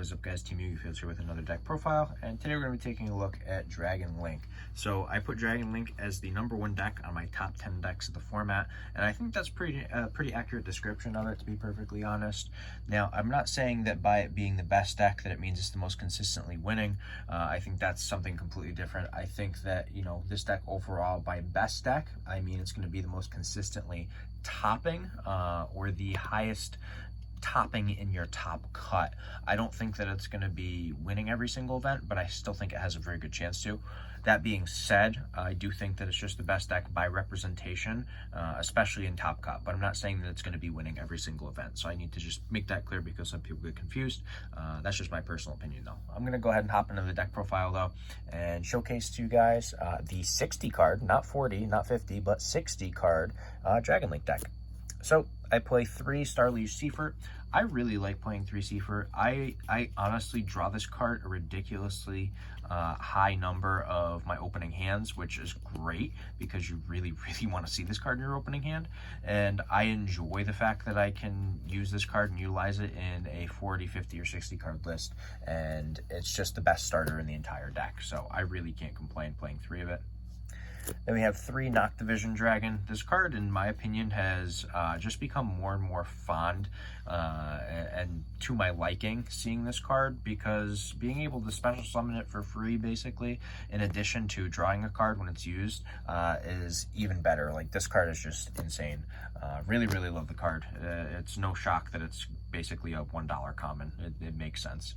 What is up, guys? Team Yugi Fields here with another deck profile, and today we're going to be taking a look at DragonLink. So I put DragonLink as the #1 deck on my top 10 decks of the format, and I think that's pretty accurate description of it, to be perfectly honest. Now, I'm not saying that by it being the best deck that it means it's the most consistently winning. I think that's something completely different. I think that, you know, this deck overall, by best deck, I mean it's going to be the most consistently topping or the highest topping in your top cut. I don't think that it's going to be winning every single event, but I still think it has a very good chance to. That being said, I do think that it's just the best deck by representation, especially in top cut, but I'm not saying that it's going to be winning every single event, so I need to just make that clear because some people get confused. That's just my personal opinion, though. I'm going to go ahead and hop into the deck profile, though, and showcase to you guys the 60 card, not 40, not 50, but 60 card DragonLink deck. So I play 3 Starliege Seafort. I really like playing 3 Seafort. I honestly draw this card a ridiculously high number of my opening hands, which is great because you really want to see this card in your opening hand. And I enjoy the fact that I can use this card and utilize it in a 40, 50, or 60 card list. And it's just the best starter in the entire deck. So I really can't complain playing 3 of it. Then we have 3 Noctivision Dragon. This card, in my opinion, has just become more and more fond and to my liking seeing this card, because being able to special summon it for free, basically, in addition to drawing a card when it's used, is even better. Like, this card is just insane. Really love the card. It's no shock that it's basically a $1 common. It makes sense.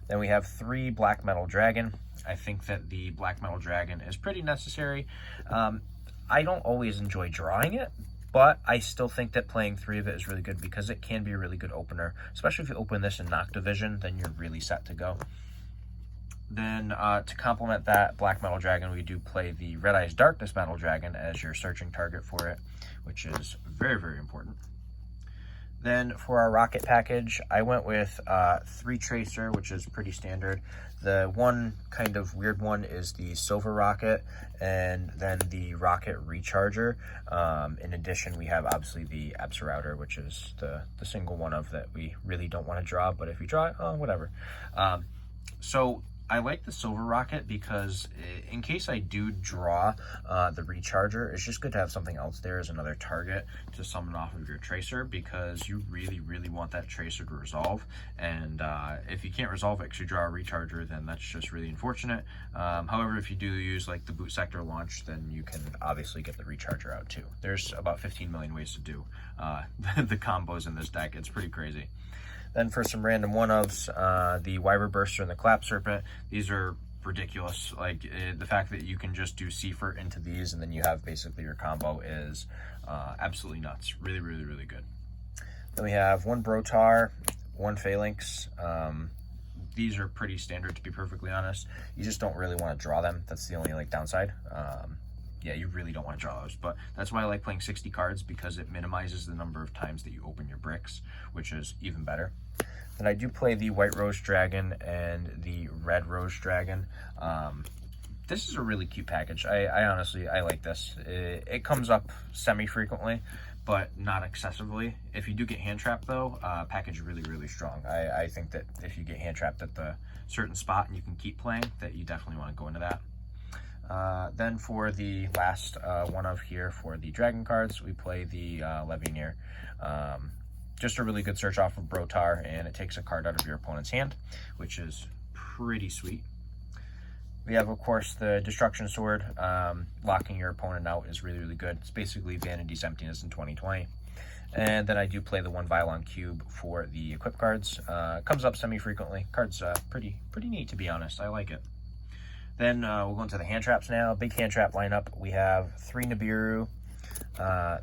Then we have 3 Black Metal Dragon. I think that the Black Metal Dragon is pretty necessary. I don't always enjoy drawing it, but I still think that playing 3 of it is really good because it can be a really good opener. Especially if you open this in Noctivision, then you're really set to go. Then to complement that Black Metal Dragon, we do play the Red Eyes Darkness Metal Dragon as your searching target for it, which is very important. Then for our rocket package, I went with 3 Tracer, which is pretty standard. The one kind of weird one is the Silver Rocket, and then the Rocket Recharger. In addition, we have obviously the Absorouter, which is the single one of that we really don't want to draw, but if you draw it, oh, whatever. So I like the Silver Rocket because in case I do draw the Recharger, it's just good to have something else there as another target to summon off of your Tracer, because you really want that Tracer to resolve. And if you can't resolve it because you draw a Recharger, then that's just really unfortunate. However, if you do use like the Boot Sector launch, then you can obviously get the Recharger out too. There's about 15 million ways to do the combos in this deck. It's pretty crazy. Then for some random one-ofs, the Wyver Burster and the Clap Serpent. These are ridiculous. Like, the fact that you can just do Seafort into these and then you have basically your combo is absolutely nuts. Really good. Then we have 1 Brotar, 1 Phalanx. These are pretty standard, to be perfectly honest. You just don't really want to draw them. That's the only downside. Yeah, you really don't want to draw those, but that's why I like playing 60 cards, because it minimizes the number of times that you open your bricks, which is even better. Then I do play the White Rose Dragon and the Red Rose Dragon. This is a really cute package. I honestly like this. It comes up semi-frequently, but not excessively. If you do get hand trapped, though, package is really strong. I think that if you get hand trapped at the certain spot and you can keep playing, that you definitely want to go into that. Then for the last one of here for the Dragon cards, we play the Levineer. Just a really good search off of Brotar, and it takes a card out of your opponent's hand, which is pretty sweet. We have, of course, the Destruction Sword. Locking your opponent out is really good. It's basically Vanity's Emptiness in 2020. And then I do play the 1 Vylon Cube for the equip cards. Comes up semi-frequently. Card's pretty neat, to be honest. I like it. Then we'll go into the hand traps now. Big hand trap lineup. We have 3 Nibiru,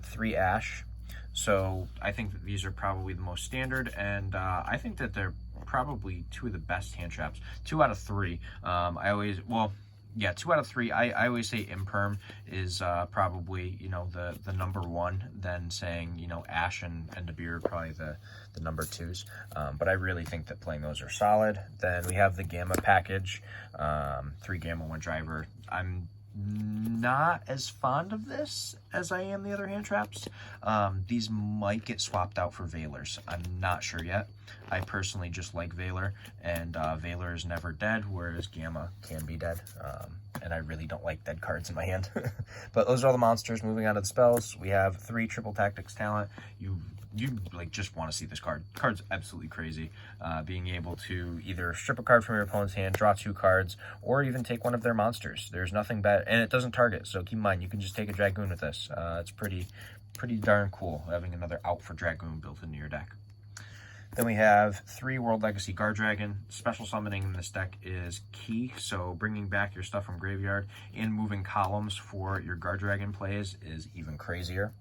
3 Ash. So I think that these are probably the most standard, and I think that they're probably 2 of the best hand traps. 2 out of 3. 2 out of 3. I always say Imperm is probably, you know, the #1, then saying, you know, Ash and Nibiru are probably the #2s. But I really think that playing those are solid. Then we have the Gamma package, 3 Gamma, 1 Driver. I'm not as fond of this as I am the other hand traps. These might get swapped out for Valors. I'm not sure yet. I personally just like Valor, and Valor is never dead, whereas Gamma can be dead. And I really don't like dead cards in my hand. But those are all the monsters. Moving on to the spells, we have 3 Triple Tactics talent. You like just want to see this card. Card's absolutely crazy. Being able to either strip a card from your opponent's hand, draw 2 cards, or even take one of their monsters. There's nothing bad, and it doesn't target, so keep in mind you can just take a Dragoon with this. It's pretty darn cool having another out for Dragoon built into your deck. Then we have 3 World Legacy Guard Dragon. Special summoning in this deck is key, so bringing back your stuff from graveyard and moving columns for your Guard Dragon plays is even crazier.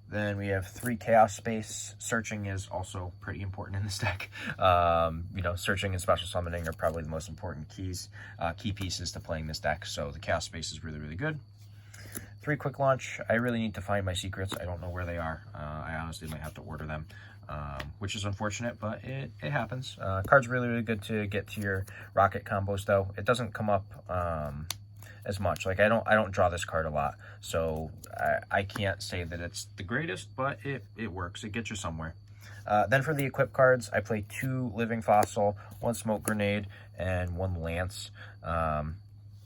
Then we have 3 Chaos Space. Searching is also pretty important in this deck. You know, searching and special summoning are probably the most important key pieces to playing this deck, so the Chaos Space is really good. 3 Quick Launch. I really need to find my secrets. I don't know where they are. I honestly might have to order them, which is unfortunate, but it happens. Card's really good to get to your rocket combos, though. It doesn't come up as much. Like I don't draw this card a lot, so I can't say that it's the greatest, but it works. It gets you somewhere. Then for the equip cards, I play 2 Living Fossil, 1 Smoke Grenade, and 1 Lance.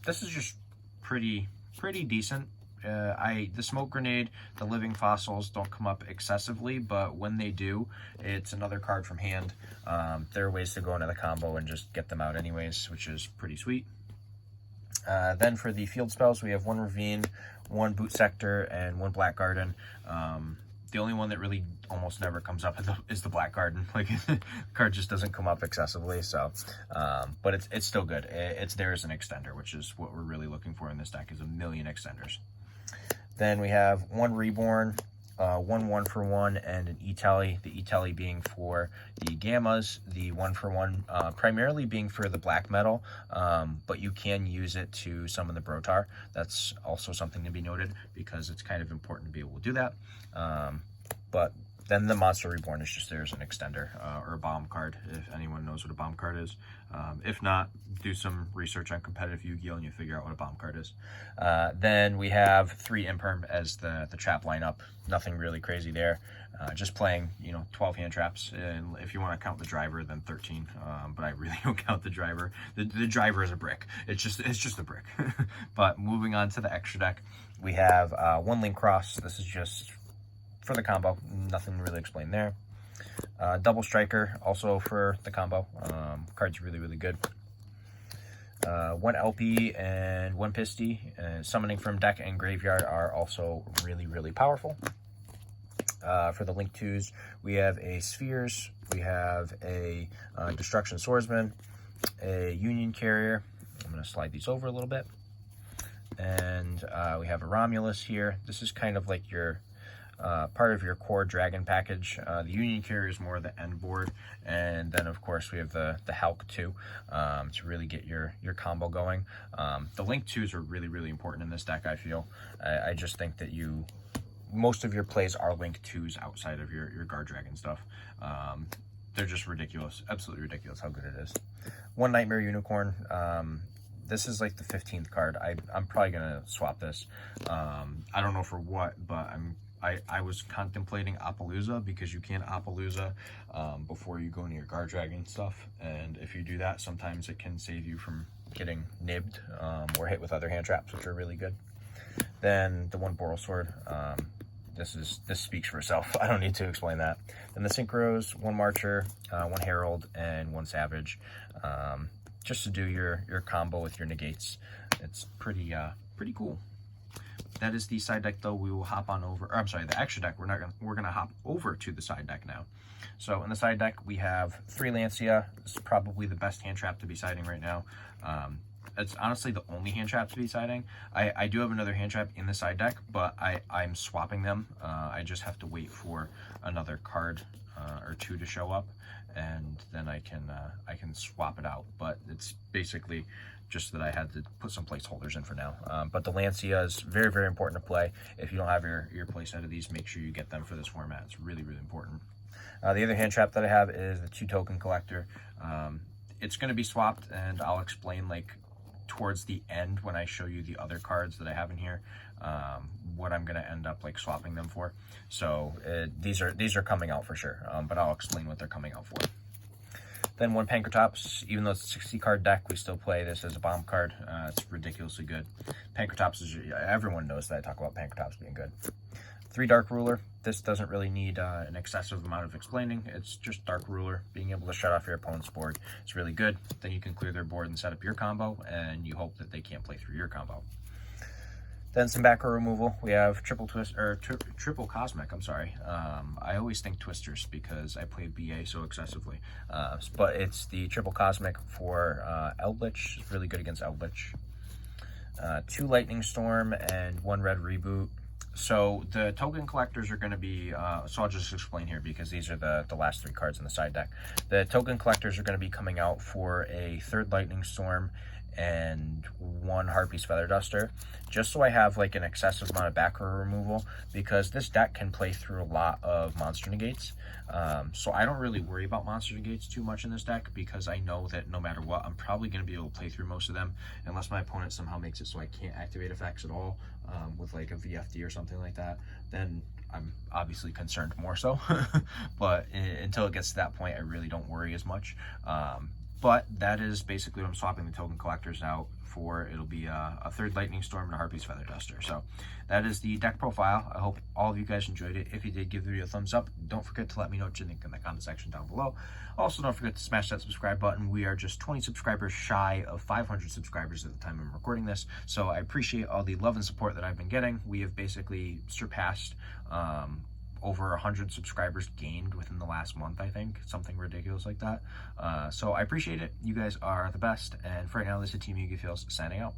This is just pretty decent. The Smoke Grenade, the Living Fossils don't come up excessively, but when they do, it's another card from hand. There are ways to go into the combo and just get them out anyways, which is pretty sweet. Then for the field spells, we have 1 Ravine, 1 Boot Sector, and 1 Black Garden. The only one that really almost never comes up is the Black Garden. Like, the card just doesn't come up excessively, so, but it's still good. It's there as an extender, which is what we're really looking for in this deck, is a million extenders. Then we have 1 Reborn, 1 for 1, and an E-Tally. The E-Tally being for the Gammas, the 1 for 1 primarily being for the black metal, but you can use it to summon the Brotar. That's also something to be noted because it's kind of important to be able to do that. But then the Monster Reborn is just there as an extender, or a bomb card, if anyone knows what a bomb card is. If not, do some research on competitive Yu-Gi-Oh! And you figure out what a bomb card is. Then we have 3 Imperm as the trap lineup. Nothing really crazy there. Just playing, 12 hand traps. And if you want to count the driver, then 13. But I really don't count the driver. The driver is a brick. It's just a brick. But moving on to the extra deck, we have 1 Link Cross. This is just for the combo, nothing really explained there. Double Striker, also for the combo. Card's really good. 1 LP and 1 Pisty. Summoning from deck and graveyard are also really powerful. For the Link 2s, we have a Spheres, we have a Destruction Swordsman, a Union Carrier. I'm going to slide these over a little bit. And we have a Romulus here. This is kind of like your part of your core dragon package. The Union Carrier is more the end board, and then of course we have the Hulk too, to really get your combo going. The Link 2s are really important in this deck, I feel. I just think that most of your plays are Link 2s outside of your Guard Dragon stuff. They're just ridiculous, absolutely ridiculous how good it is. 1 Nightmare Unicorn. This is like the 15th card. I'm probably gonna swap this. I don't know for what, but I was contemplating Appaloosa, because you can Appaloosa before you go into your Guard Dragon stuff, and if you do that, sometimes it can save you from getting nibbed or hit with other hand traps, which are really good. Then the 1 Boral Sword. This speaks for itself. I don't need to explain that. Then the Synchros, 1 Marcher, 1 Herald, and 1 Savage. Just to do your combo with your negates. It's pretty cool. That is the side deck, though. We will hop on over, or I'm sorry, the extra deck. We're gonna hop over to the side deck now. So in the side deck, we have 3 Lancia. This is probably the best hand trap to be siding right now. It's honestly the only hand trap to be siding. I do have another hand trap in the side deck, but I'm swapping them. I just have to wait for another card or 2 to show up, and then I can swap it out. But it's basically just that I had to put some placeholders in for now. But the Lancia is very important to play. If you don't have your play set of these, make sure you get them for this format. It's really important. The other hand trap that I have is the 2 Token Collector. It's going to be swapped, and I'll explain like towards the end when I show you the other cards that I have in here, what I'm going to end up like swapping them for. So these are coming out for sure, but I'll explain what they're coming out for. Then one Pankratops, even though it's a 60 card deck, we still play this as a bomb card. It's ridiculously good. Pankratops is, everyone knows that I talk about Pankratops being good. 3 Dark Ruler. This doesn't really need an excessive amount of explaining. It's just Dark Ruler. Being able to shut off your opponent's board is really good. Then you can clear their board and set up your combo, and you hope that they can't play through your combo. Then some back row removal. We have triple cosmic. I'm sorry. I always think twisters because I play BA so excessively. But it's the triple cosmic for Eldritch. It's really good against Eldritch. 2 lightning storm and 1 red reboot. So the token collectors are going to be, so I'll just explain here because these are the last 3 cards in the side deck. The token collectors are going to be coming out for a 3rd lightning storm and 1 Harpy's Feather Duster, just so I have like an excessive amount of back row removal, because this deck can play through a lot of monster negates. So I don't really worry about monster negates too much in this deck, because I know that no matter what, I'm probably going to be able to play through most of them, unless my opponent somehow makes it so I can't activate effects at all, with like a VFD or something like that. Then I'm obviously concerned more so. But until it gets to that point, I really don't worry as much. But that is basically what I'm swapping the token collectors out for. It'll be a 3rd lightning storm and a Harpy's Feather Duster. So that is the deck profile. I hope all of you guys enjoyed it. If you did, give the video a thumbs up. Don't forget to let me know what you think in the comment section down below. Also, don't forget to smash that subscribe button. We are just 20 subscribers shy of 500 subscribers at the time I'm recording this. So I appreciate all the love and support that I've been getting. We have basically surpassed over 100 subscribers gained within the last month, I think. Something ridiculous like that. So I appreciate it. You guys are the best. And for right now, this is Team Yugi Feels signing out.